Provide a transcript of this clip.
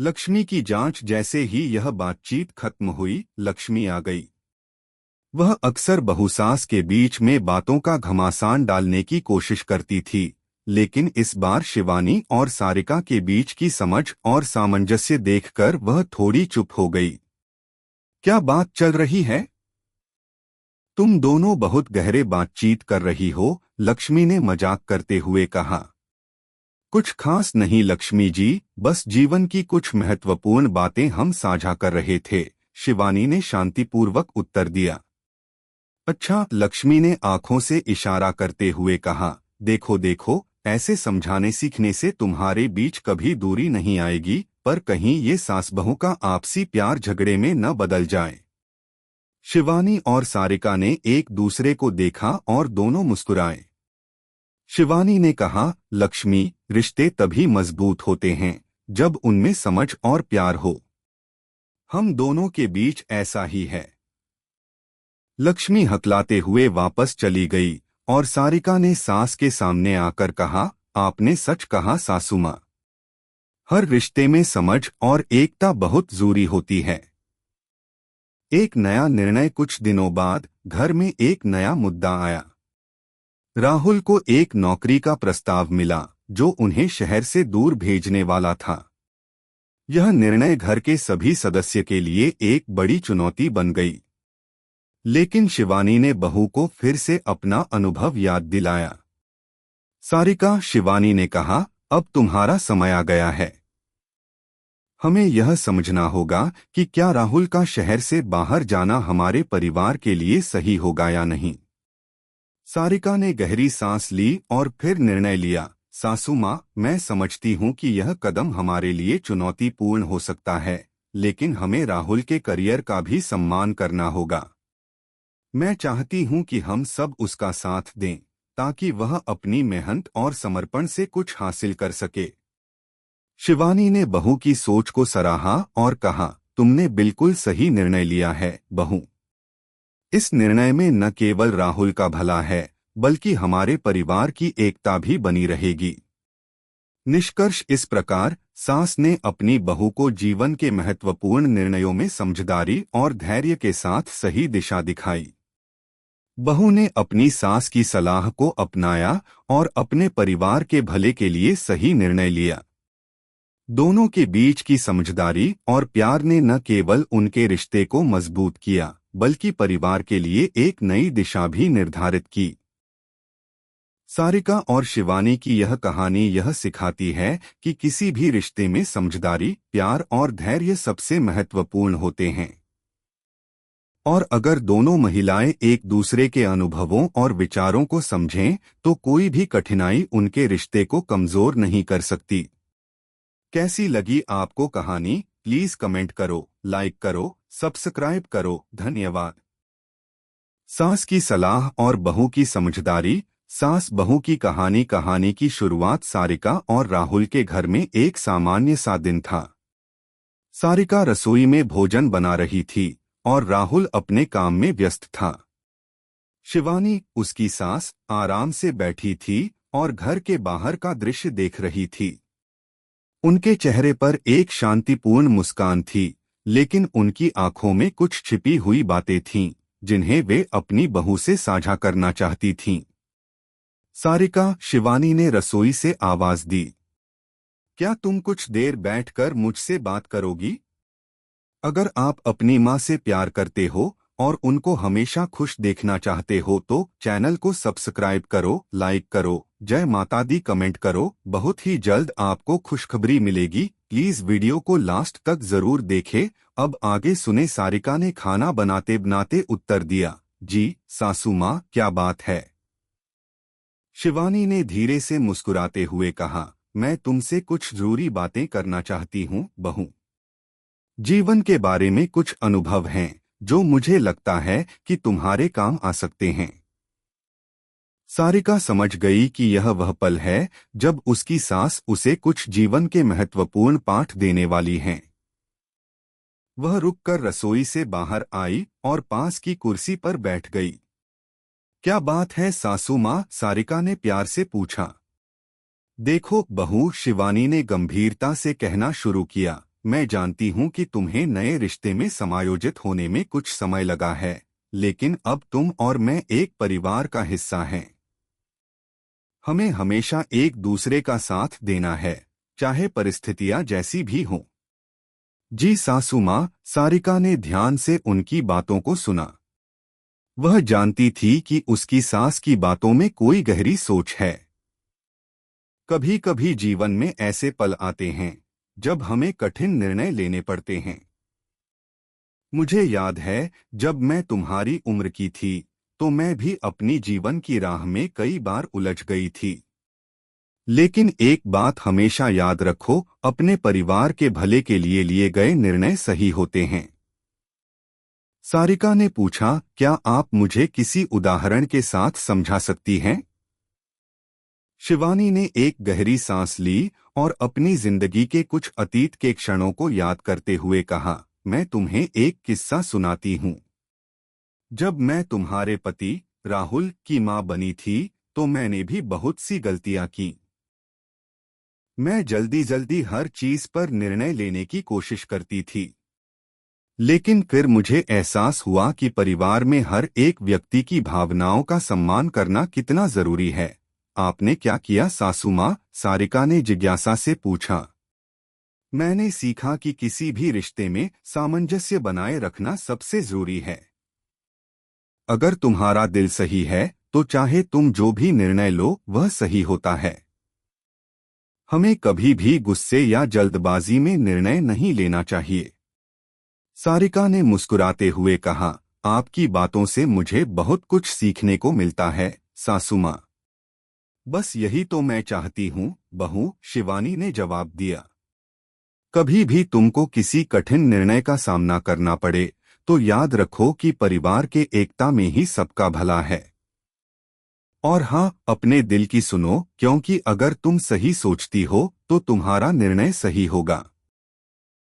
लक्ष्मी की जांच। जैसे ही यह बातचीत खत्म हुई, लक्ष्मी आ गई। वह अक्सर बहू-सास के बीच में बातों का घमासान डालने की कोशिश करती थी, लेकिन इस बार शिवानी और सारिका के बीच की समझ और सामंजस्य देखकर वह थोड़ी चुप हो गई। क्या बात चल रही है? तुम दोनों बहुत गहरे बातचीत कर रही हो, लक्ष्मी ने मजाक करते हुए कहा। कुछ खास नहीं लक्ष्मी जी, बस जीवन की कुछ महत्वपूर्ण बातें हम साझा कर रहे थे, शिवानी ने शांतिपूर्वक उत्तर दिया। अच्छा, लक्ष्मी ने आंखों से इशारा करते हुए कहा। देखो देखो, ऐसे समझाने सीखने से तुम्हारे बीच कभी दूरी नहीं आएगी, पर कहीं ये सास बहू का आपसी प्यार झगड़े में न बदल जाए। शिवानी और सारिका ने एक दूसरे को देखा और दोनों मुस्कुराए। शिवानी ने कहा, लक्ष्मी, रिश्ते तभी मजबूत होते हैं जब उनमें समझ और प्यार हो। हम दोनों के बीच ऐसा ही है। लक्ष्मी हकलाते हुए वापस चली गई और सारिका ने सास के सामने आकर कहा, आपने सच कहा सासू माँ। हर रिश्ते में समझ और एकता बहुत जरूरी होती है। एक नया निर्णय। कुछ दिनों बाद घर में एक नया मुद्दा आया। राहुल को एक नौकरी का प्रस्ताव मिला जो उन्हें शहर से दूर भेजने वाला था। यह निर्णय घर के सभी सदस्य के लिए एक बड़ी चुनौती बन गई। लेकिन शिवानी ने बहू को फिर से अपना अनुभव याद दिलाया। सारिका, शिवानी ने कहा, अब तुम्हारा समय आ गया है। हमें यह समझना होगा कि क्या राहुल का शहर से बाहर जाना हमारे परिवार के लिए सही होगा या नहीं। सारिका ने गहरी सांस ली और फिर निर्णय लिया। सासू माँ, मैं समझती हूँ कि यह कदम हमारे लिए चुनौतीपूर्ण हो सकता है, लेकिन हमें राहुल के करियर का भी सम्मान करना होगा। मैं चाहती हूँ कि हम सब उसका साथ दें, ताकि वह अपनी मेहनत और समर्पण से कुछ हासिल कर सके। शिवानी ने बहू की सोच को सराहा और कहा, तुमने बिल्कुल सही निर्णय लिया है बहू। इस निर्णय में न केवल राहुल का भला है, बल्कि हमारे परिवार की एकता भी बनी रहेगी। निष्कर्ष इस प्रकार, सास ने अपनी बहू को जीवन के महत्वपूर्ण निर्णयों में समझदारी और धैर्य के साथ सही दिशा दिखाई। बहू ने अपनी सास की सलाह को अपनाया और अपने परिवार के भले के लिए सही निर्णय लिया। दोनों के बीच की समझदारी और प्यार ने न केवल उनके रिश्ते को मजबूत किया, बल्कि परिवार के लिए एक नई दिशा भी निर्धारित की। सारिका और शिवानी की यह कहानी यह सिखाती है कि किसी भी रिश्ते में समझदारी, प्यार और धैर्य सबसे महत्वपूर्ण होते हैं। और अगर दोनों महिलाएं एक दूसरे के अनुभवों और विचारों को समझें, तो कोई भी कठिनाई उनके रिश्ते को कमजोर नहीं कर सकती। कैसी लगी आपको कहानी? प्लीज कमेंट करो, लाइक करो, सब्सक्राइब करो। धन्यवाद। सास की सलाह और बहू की समझदारी। सास बहू की कहानी। कहानी की शुरुआत सारिका और राहुल के घर में एक सामान्य सा दिन था। सारिका रसोई में भोजन बना रही थी और राहुल अपने काम में व्यस्त था। शिवानी, उसकी सास, आराम से बैठी थी और घर के बाहर का दृश्य देख रही थी। उनके चेहरे पर एक शांतिपूर्ण मुस्कान थी, लेकिन उनकी आंखों में कुछ छिपी हुई बातें थीं, जिन्हें वे अपनी बहू से साझा करना चाहती थीं। सारिका, शिवानी ने रसोई से आवाज दी। क्या तुम कुछ देर बैठकर मुझसे बात करोगी? अगर आप अपनी माँ से प्यार करते हो और उनको हमेशा खुश देखना चाहते हो तो चैनल को सब्सक्राइब करो, लाइक करो, जय माता दी कमेंट करो। बहुत ही जल्द आपको खुशखबरी मिलेगी। प्लीज वीडियो को लास्ट तक जरूर देखें। अब आगे सुने। सारिका ने खाना बनाते बनाते उत्तर दिया, जी सासू माँ, क्या बात है? शिवानी ने धीरे से मुस्कुराते हुए कहा, मैं तुमसे कुछ जरूरी बातें करना चाहती हूँ बहू। जीवन के बारे में कुछ अनुभव हैं जो मुझे लगता है कि तुम्हारे काम आ सकते हैं। सारिका समझ गई कि यह वह पल है जब उसकी सास उसे कुछ जीवन के महत्वपूर्ण पाठ देने वाली हैं। वह रुककर रसोई से बाहर आई और पास की कुर्सी पर बैठ गई। क्या बात है सासू माँ? सारिका ने प्यार से पूछा। देखो बहू, शिवानी ने गंभीरता से कहना शुरू किया, मैं जानती हूँ कि तुम्हें नए रिश्ते में समायोजित होने में कुछ समय लगा है, लेकिन अब तुम और मैं एक परिवार का हिस्सा हैं। हमें हमेशा एक दूसरे का साथ देना है, चाहे परिस्थितियां जैसी भी हों। जी सासू माँ, सारिका ने ध्यान से उनकी बातों को सुना। वह जानती थी कि उसकी सास की बातों में कोई गहरी सोच है। कभी कभी जीवन में ऐसे पल आते हैं जब हमें कठिन निर्णय लेने पड़ते हैं। मुझे याद है, जब मैं तुम्हारी उम्र की थी तो मैं भी अपनी जीवन की राह में कई बार उलझ गई थी। लेकिन एक बात हमेशा याद रखो, अपने परिवार के भले के लिए गए निर्णय सही होते हैं। सारिका ने पूछा, क्या आप मुझे किसी उदाहरण के साथ समझा सकती हैं? शिवानी ने एक गहरी सांस ली और अपनी जिंदगी के कुछ अतीत के क्षणों को याद करते हुए कहा, मैं तुम्हें एक किस्सा सुनाती हूँ। जब मैं तुम्हारे पति राहुल की माँ बनी थी तो मैंने भी बहुत सी गलतियां की। मैं जल्दी जल्दी हर चीज पर निर्णय लेने की कोशिश करती थी। लेकिन फिर मुझे एहसास हुआ कि परिवार में हर एक व्यक्ति की भावनाओं का सम्मान करना कितना जरूरी है। आपने क्या किया सासू माँ? सारिका ने जिज्ञासा से पूछा। मैंने सीखा कि किसी भी रिश्ते में सामंजस्य बनाए रखना सबसे जरूरी है। अगर तुम्हारा दिल सही है तो चाहे तुम जो भी निर्णय लो वह सही होता है। हमें कभी भी गुस्से या जल्दबाजी में निर्णय नहीं लेना चाहिए। सारिका ने मुस्कुराते हुए कहा, आपकी बातों से मुझे बहुत कुछ सीखने को मिलता है सासू माँ। बस यही तो मैं चाहती हूँ बहू, शिवानी ने जवाब दिया। कभी भी तुमको किसी कठिन निर्णय का सामना करना पड़े तो याद रखो कि परिवार के एकता में ही सबका भला है। और हाँ, अपने दिल की सुनो, क्योंकि अगर तुम सही सोचती हो तो तुम्हारा निर्णय सही होगा।